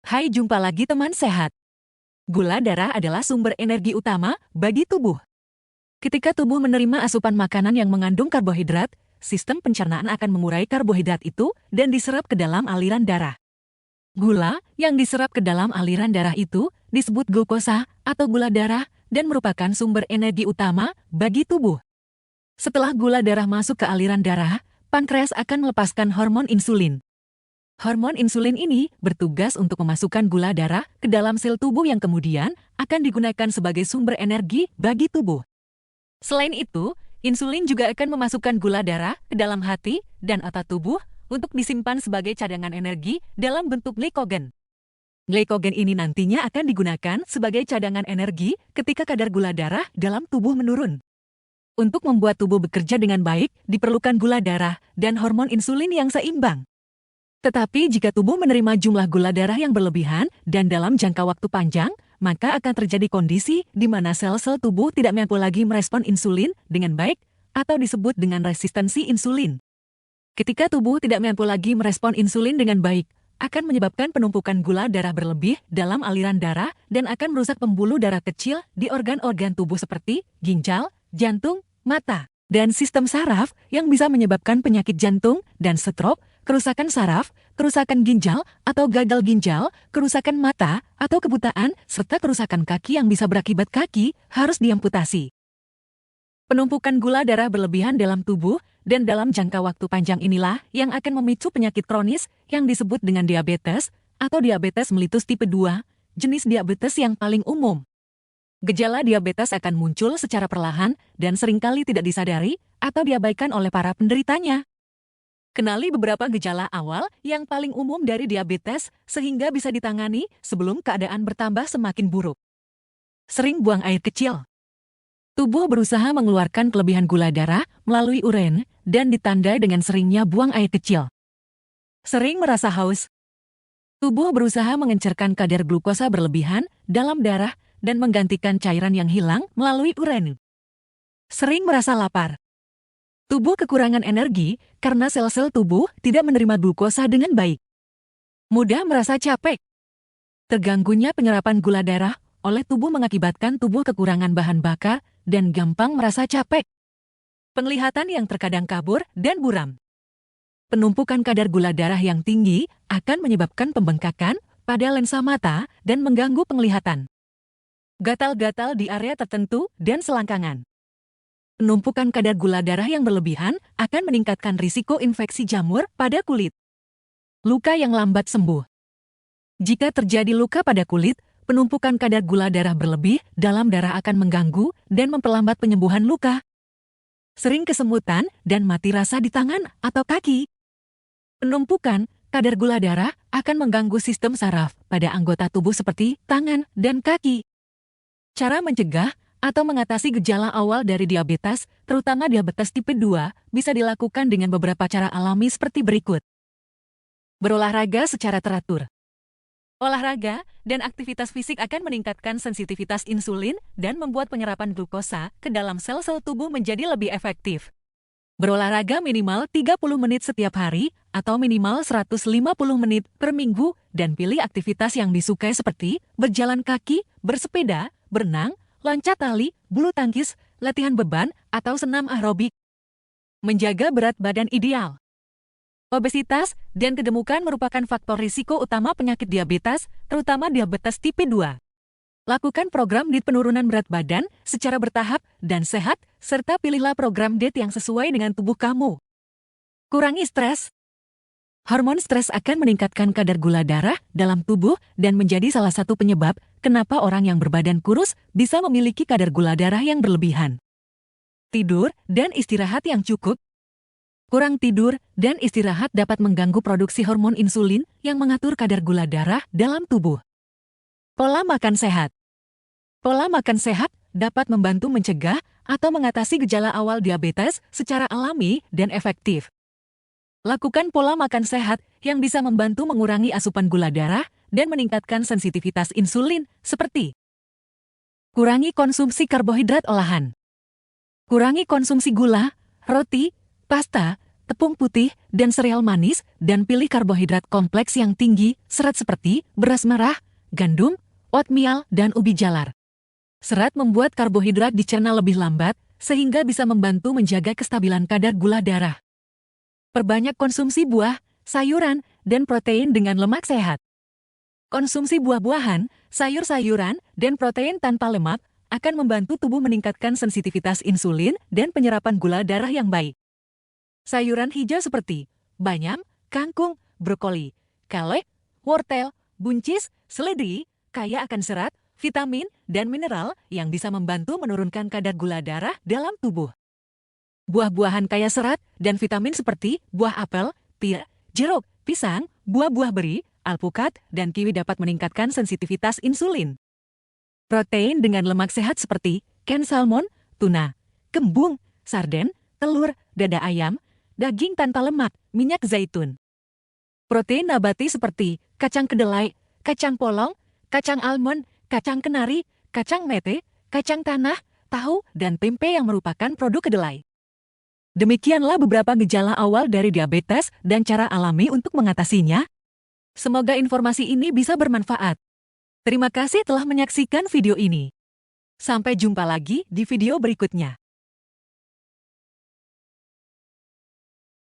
Hai, jumpa lagi teman sehat. Gula darah adalah sumber energi utama bagi tubuh. Ketika tubuh menerima asupan makanan yang mengandung karbohidrat, sistem pencernaan akan mengurai karbohidrat itu dan diserap ke dalam aliran darah. Gula yang diserap ke dalam aliran darah itu disebut glukosa atau gula darah dan merupakan sumber energi utama bagi tubuh. Setelah gula darah masuk ke aliran darah, pankreas akan melepaskan hormon insulin. Hormon insulin ini bertugas untuk memasukkan gula darah ke dalam sel tubuh yang kemudian akan digunakan sebagai sumber energi bagi tubuh. Selain itu, insulin juga akan memasukkan gula darah ke dalam hati dan otot tubuh untuk disimpan sebagai cadangan energi dalam bentuk glikogen. Glikogen ini nantinya akan digunakan sebagai cadangan energi ketika kadar gula darah dalam tubuh menurun. Untuk membuat tubuh bekerja dengan baik, diperlukan gula darah dan hormon insulin yang seimbang. Tetapi jika tubuh menerima jumlah gula darah yang berlebihan dan dalam jangka waktu panjang, maka akan terjadi kondisi di mana sel-sel tubuh tidak mampu lagi merespon insulin dengan baik atau disebut dengan resistensi insulin. Ketika tubuh tidak mampu lagi merespon insulin dengan baik, akan menyebabkan penumpukan gula darah berlebih dalam aliran darah dan akan merusak pembuluh darah kecil di organ-organ tubuh seperti ginjal, jantung, mata, dan sistem saraf yang bisa menyebabkan penyakit jantung dan stroke, kerusakan saraf, kerusakan ginjal atau gagal ginjal, kerusakan mata atau kebutaan, serta kerusakan kaki yang bisa berakibat kaki harus diamputasi. Penumpukan gula darah berlebihan dalam tubuh dan dalam jangka waktu panjang inilah yang akan memicu penyakit kronis yang disebut dengan diabetes atau diabetes mellitus tipe 2, jenis diabetes yang paling umum. Gejala diabetes akan muncul secara perlahan dan seringkali tidak disadari atau diabaikan oleh para penderitanya. Kenali beberapa gejala awal yang paling umum dari diabetes sehingga bisa ditangani sebelum keadaan bertambah semakin buruk. Sering buang air kecil. Tubuh berusaha mengeluarkan kelebihan gula darah melalui urin dan ditandai dengan seringnya buang air kecil. Sering merasa haus. Tubuh berusaha mengencerkan kadar glukosa berlebihan dalam darah dan menggantikan cairan yang hilang melalui urin. Sering merasa lapar. Tubuh kekurangan energi karena sel-sel tubuh tidak menerima glukosa dengan baik. Mudah merasa capek. Terganggunya penyerapan gula darah oleh tubuh mengakibatkan tubuh kekurangan bahan bakar dan gampang merasa capek. Penglihatan yang terkadang kabur dan buram. Penumpukan kadar gula darah yang tinggi akan menyebabkan pembengkakan pada lensa mata dan mengganggu penglihatan. Gatal-gatal di area tertentu dan selangkangan. Penumpukan kadar gula darah yang berlebihan akan meningkatkan risiko infeksi jamur pada kulit. Luka yang lambat sembuh. Jika terjadi luka pada kulit, penumpukan kadar gula darah berlebih dalam darah akan mengganggu dan memperlambat penyembuhan luka. Sering kesemutan dan mati rasa di tangan atau kaki. Penumpukan kadar gula darah akan mengganggu sistem saraf pada anggota tubuh seperti tangan dan kaki. Cara mencegah atau mengatasi gejala awal dari diabetes, terutama diabetes tipe 2, bisa dilakukan dengan beberapa cara alami seperti berikut. Berolahraga secara teratur. Olahraga dan aktivitas fisik akan meningkatkan sensitivitas insulin dan membuat penyerapan glukosa ke dalam sel-sel tubuh menjadi lebih efektif. Berolahraga minimal 30 menit setiap hari atau minimal 150 menit per minggu dan pilih aktivitas yang disukai seperti berjalan kaki, bersepeda, berenang, loncat tali, bulu tangkis, latihan beban, atau senam aerobik. Menjaga berat badan ideal. Obesitas dan kegemukan merupakan faktor risiko utama penyakit diabetes, terutama diabetes tipe 2. Lakukan program diet penurunan berat badan secara bertahap dan sehat, serta pilihlah program diet yang sesuai dengan tubuh kamu. Kurangi stres. Hormon stres akan meningkatkan kadar gula darah dalam tubuh dan menjadi salah satu penyebab kenapa orang yang berbadan kurus bisa memiliki kadar gula darah yang berlebihan. Tidur dan istirahat yang cukup. Kurang tidur dan istirahat dapat mengganggu produksi hormon insulin yang mengatur kadar gula darah dalam tubuh. Pola makan sehat. Pola makan sehat dapat membantu mencegah atau mengatasi gejala awal diabetes secara alami dan efektif. Lakukan pola makan sehat yang bisa membantu mengurangi asupan gula darah dan meningkatkan sensitivitas insulin, seperti kurangi konsumsi karbohidrat olahan, kurangi konsumsi gula, roti, pasta, tepung putih, dan sereal manis, dan pilih karbohidrat kompleks yang tinggi, serat seperti beras merah, gandum, oatmeal, dan ubi jalar. Serat membuat karbohidrat dicerna lebih lambat, sehingga bisa membantu menjaga kestabilan kadar gula darah. Perbanyak konsumsi buah, sayuran, dan protein dengan lemak sehat. Konsumsi buah-buahan, sayur-sayuran, dan protein tanpa lemak akan membantu tubuh meningkatkan sensitivitas insulin dan penyerapan gula darah yang baik. Sayuran hijau seperti bayam, kangkung, brokoli, kale, wortel, buncis, seledri, kaya akan serat, vitamin, dan mineral yang bisa membantu menurunkan kadar gula darah dalam tubuh. Buah-buahan kaya serat dan vitamin seperti buah apel, pir, jeruk, pisang, buah-buah beri, alpukat, dan kiwi dapat meningkatkan sensitivitas insulin. Protein dengan lemak sehat seperti ken salmon, tuna, kembung, sarden, telur, dada ayam, daging tanpa lemak, minyak zaitun. Protein nabati seperti kacang kedelai, kacang polong, kacang almond, kacang kenari, kacang mete, kacang tanah, tahu, dan tempe yang merupakan produk kedelai. Demikianlah beberapa gejala awal dari diabetes dan cara alami untuk mengatasinya. Semoga informasi ini bisa bermanfaat. Terima kasih telah menyaksikan video ini. Sampai jumpa lagi di video berikutnya.